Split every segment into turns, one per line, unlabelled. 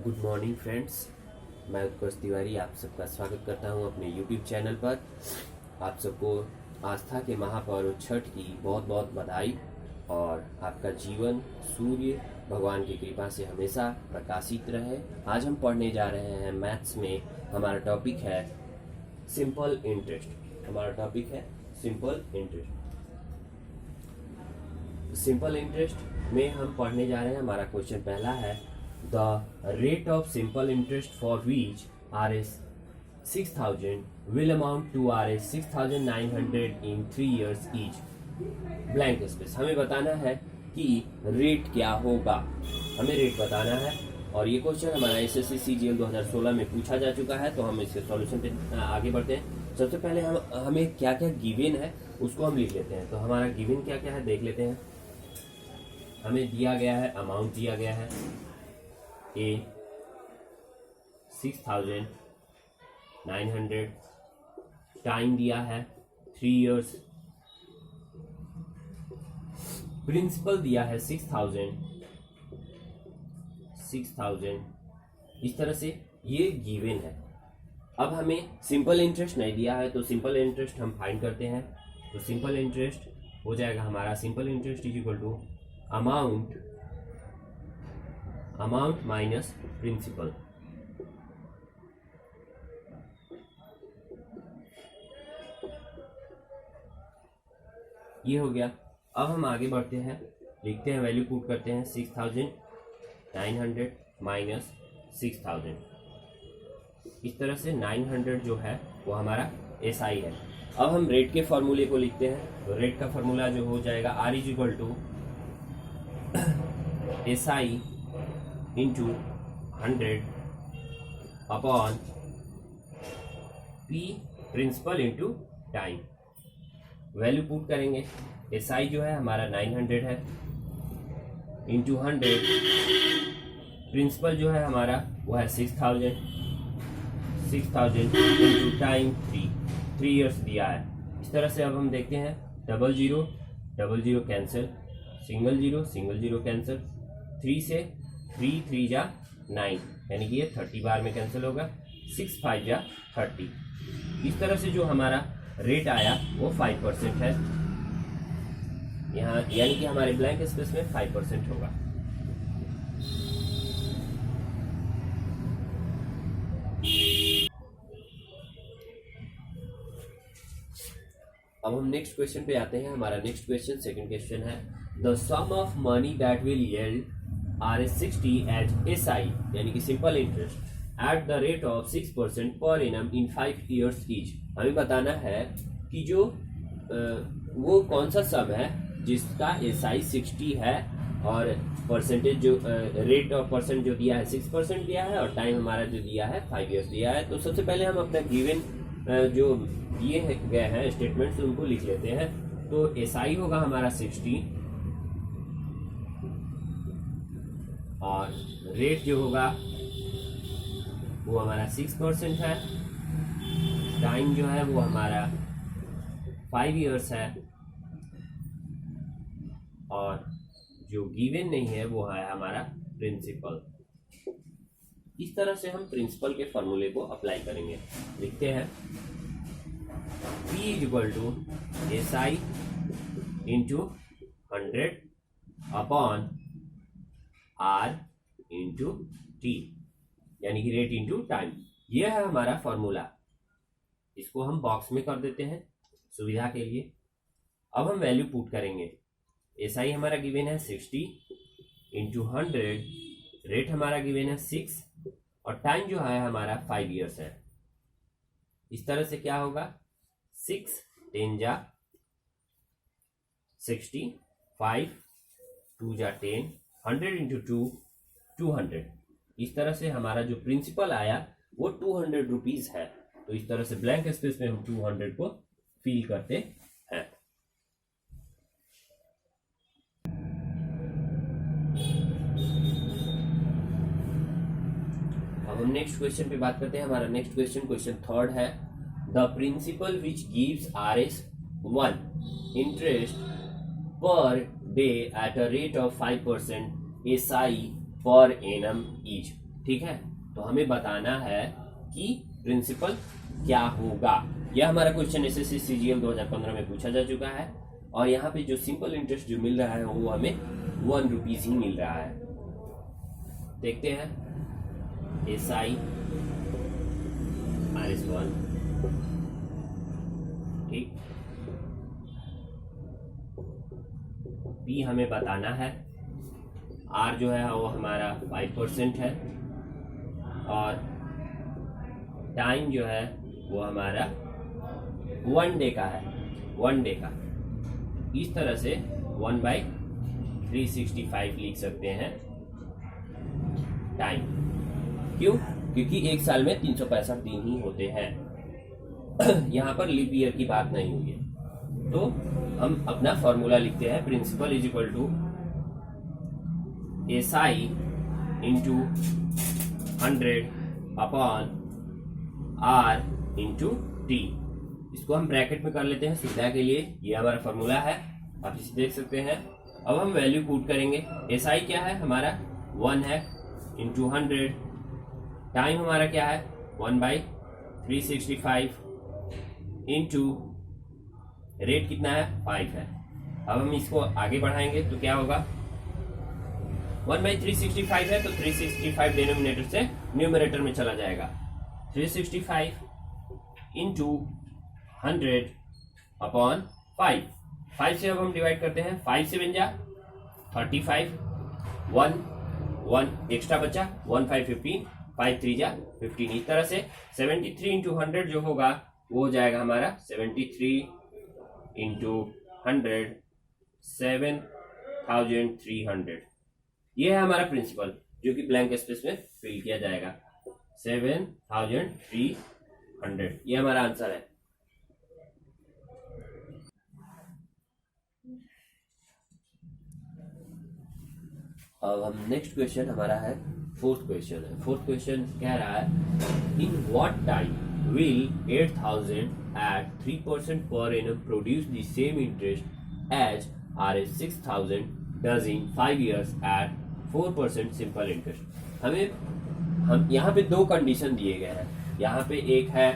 Good morning friends, मैं उत्कर्ष तिवारी आप सबका स्वागत करता हूं अपने यूट्यूब चैनल पर। आप सबको आस्था के महापर्व छठ की बहुत बहुत बधाई और आपका जीवन सूर्य भगवान की कृपा से हमेशा प्रकाशित रहे। आज हम पढ़ने जा रहे हैं मैथ्स में। हमारा टॉपिक है सिंपल इंटरेस्ट। सिंपल इंटरेस्ट में हम पढ़ने जा रहे हैं। हमारा क्वेश्चन पहला है, the rate of simple interest for which Rs 6000 will amount to Rs 6900 in 3 years each। Blank space. हमें बताना है कि रेट क्या होगा, हमें रेट बताना है। और ये क्वेश्चन हमारा SSC CGL 2016 में पूछा जा चुका है। तो हम इसके सॉल्यूशन पे आगे बढ़ते हैं। सबसे पहले हमें क्या क्या गिवन है उसको हम लिख लेते हैं। तो हमारा गिवन क्या क्या है देख लेते हैं। हमें दिया गया है, अमाउंट दिया गया है A 6900, टाइम दिया है 3 इयर्स, प्रिंसिपल दिया है 6000। इस तरह से ये गिवन है। अब हमें सिंपल इंटरेस्ट नहीं दिया है तो सिंपल इंटरेस्ट हम फाइंड करते हैं। तो सिंपल इंटरेस्ट हो जाएगा हमारा, simple interest is equal to amount minus principal. ये हो गया। अब हम आगे बढ़ते हैं, लिखते हैं, वैल्यू पुट करते हैं 6900 माइनस 6000। इस तरह से 900 जो है वो हमारा SI है। अब हम रेट के फॉर्मूले को लिखते हैं। तो रेट का फॉर्मूला जो हो जाएगा R is equal to SI into 100 upon P principal into time. Value put करेंगे। SI जो है हमारा 900 है इंटू 100, प्रिंसिपल जो है हमारा वो है 6000 इंटू टाइम 3 इयर्स दिया है। इस तरह से अब हम देखते हैं, double zero cancel, single zero cancel, 3 से 3 जा 9, यानी कि ये 30 बार में कैंसिल होगा, 6 5 जा 30। इस तरह से जो हमारा रेट आया वो 5% है यहाँ, यानी कि हमारे ब्लैंक स्पेस में 5% होगा। अब हम नेक्स्ट क्वेश्चन पे आते हैं। हमारा नेक्स्ट क्वेश्चन सेकंड क्वेश्चन है, the sum of money that will yield Rs 60 at SI, यानी कि simple interest, at the rate of 6% per annum in 5 years each. हमें बताना है कि जो वो कौन सा सम है जिसका SI 60 है और परसेंटेज जो रेट ऑफ परसेंट जो दिया है 6% दिया है और टाइम हमारा जो दिया है 5 ईयर्स दिया है। तो सबसे पहले हम अपना गिवन जो दिए गए हैं स्टेटमेंट्स उनको लिख लेते हैं। तो SI होगा हमारा 60 और रेट जो होगा वो हमारा 6% है, टाइम जो है वो हमारा 5 इयर्स है और जो गिवन नहीं है वो है हमारा प्रिंसिपल। इस तरह से हम प्रिंसिपल के फॉर्मूले को अप्लाई करेंगे। लिखते हैं P is equal to SI into 100 upon R into T, यानी कि रेट इंटू टाइम। यह है हमारा फॉर्मूला। इसको हम बॉक्स में कर देते हैं सुविधा के लिए। अब हम वैल्यू पुट करेंगे। SI हमारा गिवन है 60 इंटू 100, रेट हमारा गिवन है 6 और टाइम जो है हमारा 5 इयर्स है। इस तरह से क्या होगा, 6 10 जा 60, 5 2 जा 10, 100 इंटू 2 200। इस तरह से हमारा जो प्रिंसिपल आया वो 200 रुपीज है। तो इस तरह से ब्लैंक स्पेस में हम 200 को फिल करते हैं। अब हम नेक्स्ट क्वेश्चन पे बात करते हैं। हमारा नेक्स्ट क्वेश्चन थर्ड है, the principal which gives Rs 1 interest per day at a rate of 5% SI per annum each. ठीक है, तो हमें बताना है कि प्रिंसिपल क्या होगा। यह हमारा क्वेश्चन एसएससी सीजीएल 2015 में पूछा जा चुका है और यहाँ पे जो सिंपल इंटरेस्ट जो मिल रहा है वो हमें 1 रुपीज ही मिल रहा है। देखते हैं SI RS1, ठीक, P हमें बताना है, R जो है वो हमारा 5% है और टाइम जो है वो हमारा 1 डे का है, 1 डे का। इस तरह से 1/365 लिख सकते हैं टाइम। क्यों? क्योंकि एक साल में 365 दिन ही होते हैं। यहाँ पर लीप ईयर की बात नहीं हुई है। तो हम अपना फॉर्मूला लिखते हैं, principal is equal to SI into 100 upon R into T। इसको हम ब्रैकेट में कर लेते हैं सुविधा के लिए, ये हमारा फॉर्मूला है, आप इसे देख सकते हैं। अब हम वैल्यू पुट करेंगे। SI क्या है हमारा 1 है इंटू 100, टाइम हमारा क्या है 1/365 इंटू रेट कितना है 5 है। अब हम इसको आगे बढ़ाएंगे तो क्या होगा, 1/365 है तो 365 डिनोमिनेटर से न्यूमरेटर में चला जाएगा। 365 इंटू 100 अपॉन 5, 5 से अब हम डिवाइड करते हैं, 5 से बन जा 35, 1 एक्स्ट्रा बचा, 1 5 15, 5 3 जा 15। इस तरह से 73 इंटू 100 जो होगा वो हो जाएगा हमारा 73 इंटू 100 7300। ये है हमारा प्रिंसिपल जो कि ब्लैंक स्पेस में फिल किया जाएगा, 7300। ये हमारा आंसर है। अब हम नेक्स्ट क्वेश्चन हमारा है फोर्थ क्वेश्चन है। फोर्थ क्वेश्चन कह रहा है, in what time will 8000 at 3% per annum produce the same interest as RS 6000 does in 5 years at 4% simple interest। हम यहाँ पे दो कंडीशन दिए गए हैं। यहाँ पे एक है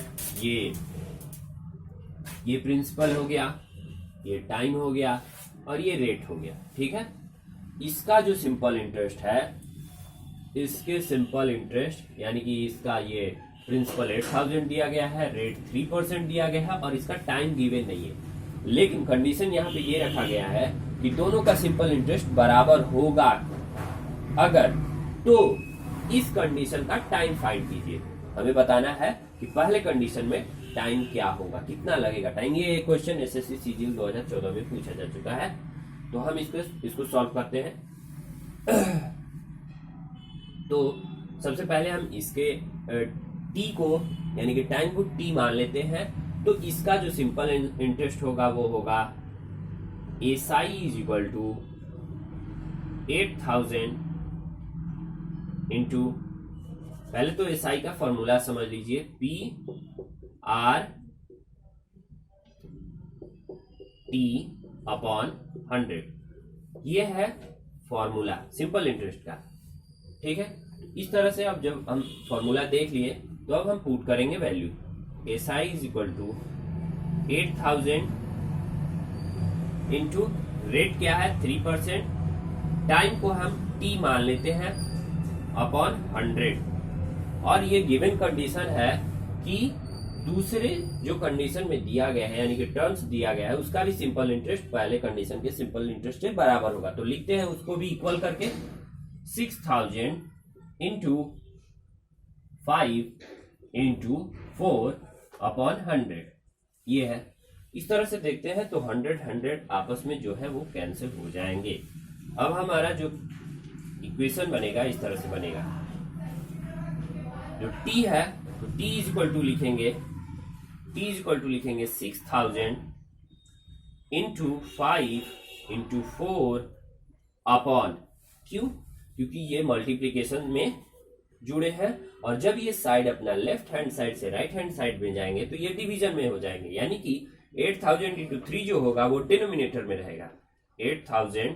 ये प्रिंसिपल हो गया, ये टाइम हो गया और ये रेट हो गया, ठीक है। इसका जो सिंपल इंटरेस्ट है, इसके सिंपल इंटरेस्ट यानी कि इसका ये प्रिंसिपल 8000 दिया गया है, रेट 3% दिया गया है और इसका टाइम गिवन नहीं है। लेकिन कंडीशन यहाँ पे ये रखा गया है कि दोनों का सिंपल इंटरेस्ट बराबर होगा अगर, तो इस कंडीशन का टाइम फाइंड कीजिए। हमें बताना है कि पहले कंडीशन में टाइम क्या होगा, कितना लगेगा टाइम। ये क्वेश्चन एसएससी सीजीएल 2014 में पूछा जा चुका है। तो हम इसको सॉल्व करते हैं। तो सबसे पहले हम इसके टी को यानी कि टाइम को टी मान लेते हैं। तो इसका जो सिंपल इंटरेस्ट होगा वो होगा SI is equal to 8000 into, पहले तो SI का फॉर्मूला समझ लीजिए, PR/T अपॉन 100। ये है फॉर्मूला सिंपल इंटरेस्ट का, ठीक है। इस तरह से अब जब हम फॉर्मूला देख लिए तो अब हम पुट करेंगे value. SI is equal to 8000 into rate क्या है 3%, टाइम को हम T मान लेते हैं अपॉन 100। और ये गिवन कंडीशन है कि दूसरे जो कंडीशन में दिया गया है यानी कि टर्म्स दिया गया है उसका भी सिंपल इंटरेस्ट पहले कंडीशन के सिंपल इंटरेस्ट से बराबर होगा। तो लिखते हैं उसको भी इक्वल करके 6000 इंटू 5 इंटू 4 अपॉन 100। ये है, इस तरह से देखते हैं तो 100 आपस में जो है वो कैंसिल हो जाएंगे। अब हमारा जो इक्वेशन बनेगा इस तरह से बनेगा, जो T है तो T इज इक्वल टू लिखेंगे 6000 इंटू 5 इंटू 4 अपॉन, क्यों? क्योंकि ये मल्टीप्लीकेशन में जुड़े हैं और जब ये साइड अपना लेफ्ट हैंड साइड से राइट हैंड साइड में जाएंगे तो ये डिवीजन में हो जाएंगे, यानी कि 8000 इंटू 3 जो होगा वो डिनोमिनेटर में रहेगा, 8000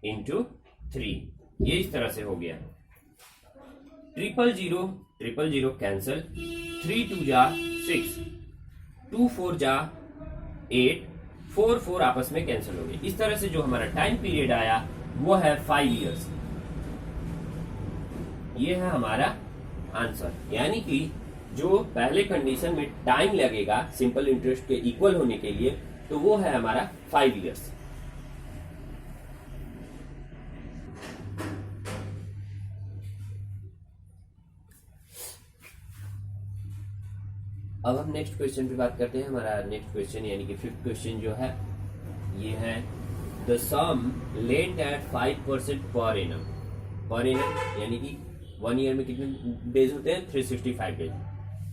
इंटू 3। ये इस तरह से हो गया। ट्रिपल जीरो कैंसल, 3 2 जा 6, 2 4 जा 8, 4 4 आपस में कैंसिल हो गए। इस तरह से जो हमारा टाइम पीरियड आया वो है 5 इयर्स। ये है हमारा आंसर, यानी कि जो पहले कंडीशन में टाइम लगेगा सिंपल इंटरेस्ट के इक्वल होने के लिए, तो वो है हमारा 5 इयर्स। अब हम नेक्स्ट क्वेश्चन पे बात करते हैं। हमारा नेक्स्ट क्वेश्चन यानी कि 5th क्वेश्चन जो है ये है, the some lent eight 5% per annum. Per annum यानी कि 1 ईयर में कितने डेज होते हैं? 365 days.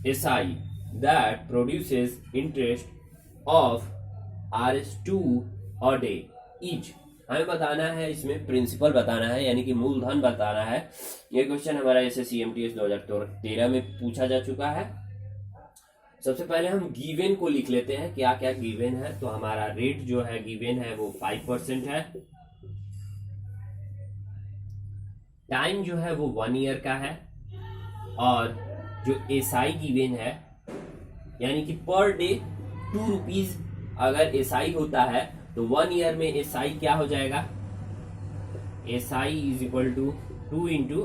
SI that produces interest of RS2 a day each. हमें बताना है, इसमें प्रिंसिपल बताना है, यानी कि मूलधन बताना है। ये क्वेश्चन हमारा SSC MTS 2013 में पूछा जा चुका है। सबसे पहले हम गिवन को लिख लेते हैं, क्या क्या गिवन है। तो हमारा रेट जो है गिवन है वो 5% है। टाइम जो है वो 1 ईयर का है, और जो एसआई गिवन है यानी कि पर डे 2 रुपीज अगर एसआई होता है तो 1 ईयर में एसआई क्या हो जाएगा? SI is equal to 2 into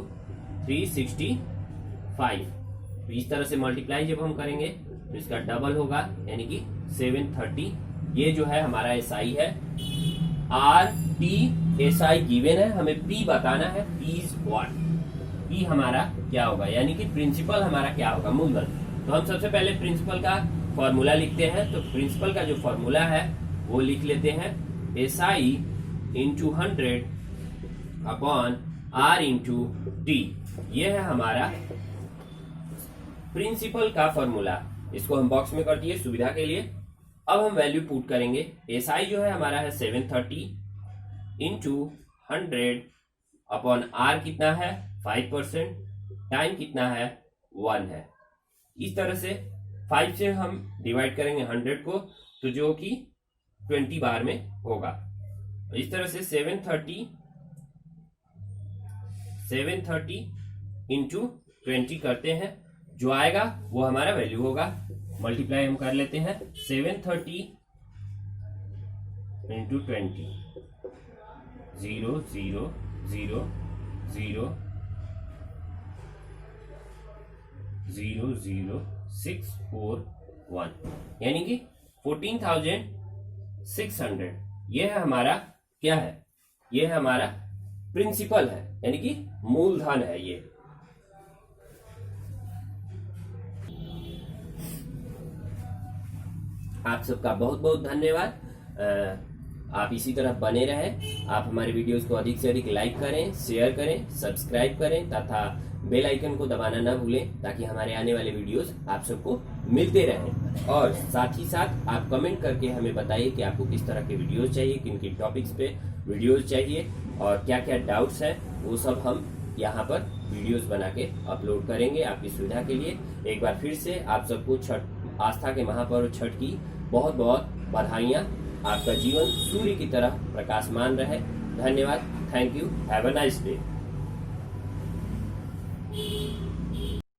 365। तो इस तरह से मल्टीप्लाई जब हम करेंगे तो इसका डबल होगा, यानी कि 730। ये जो है हमारा एसआई है। आर टी एसआई गिवन है, हमें पी बताना है। P is what? पी हमारा क्या होगा, यानी कि प्रिंसिपल हमारा क्या होगा? मूलधन। तो हम सबसे पहले प्रिंसिपल का फॉर्मूला लिखते हैं। तो प्रिंसिपल का जो फॉर्मूला है वो लिख लेते हैं, SI into 100 upon R into T. ये है हमारा प्रिंसिपल का फॉर्मूला। इसको हम बॉक्स में कर दिए सुविधा के लिए। अब हम वैल्यू पुट करेंगे। एसआई जो है हमारा है 730 इंटू 100 अपॉन आर कितना है? 5%। टाइम कितना है? 1 है। इस तरह से 5 से हम डिवाइड करेंगे 100 को, तो जो कि 20 बार में होगा। इस तरह से 730 इंटू 20 करते हैं, जो आएगा वो हमारा वैल्यू होगा। मल्टीप्लाई हम कर लेते हैं, 730 इंटू 20, 0 0 0 0 0 0 6 4 1, यानी कि 14,600। यह है हमारा क्या है? यह है हमारा प्रिंसिपल है, यानी कि मूलधन है ये। आप सबका बहुत बहुत धन्यवाद। आप इसी तरह बने रहें। आप हमारे वीडियोस को अधिक से अधिक लाइक करें, शेयर करें, सब्सक्राइब करें तथा बेल आइकन को दबाना न भूलें, ताकि हमारे आने वाले वीडियोस आप सबको मिलते रहें। और साथ ही साथ आप कमेंट करके हमें बताइए कि आपको किस तरह के वीडियोस चाहिए, किन किन टॉपिक्स पे वीडियोस चाहिए, और क्या क्या डाउट्स हैं, वो सब हम यहाँ पर वीडियोस बना के अपलोड करेंगे आपकी सुविधा के लिए। एक बार फिर से आप सबको छठ, आस्था के महापर्व छठ की बहुत बहुत बधाइयाँ। आपका जीवन सूर्य की तरह प्रकाशमान रहे। धन्यवाद। Thank you. Have a nice day.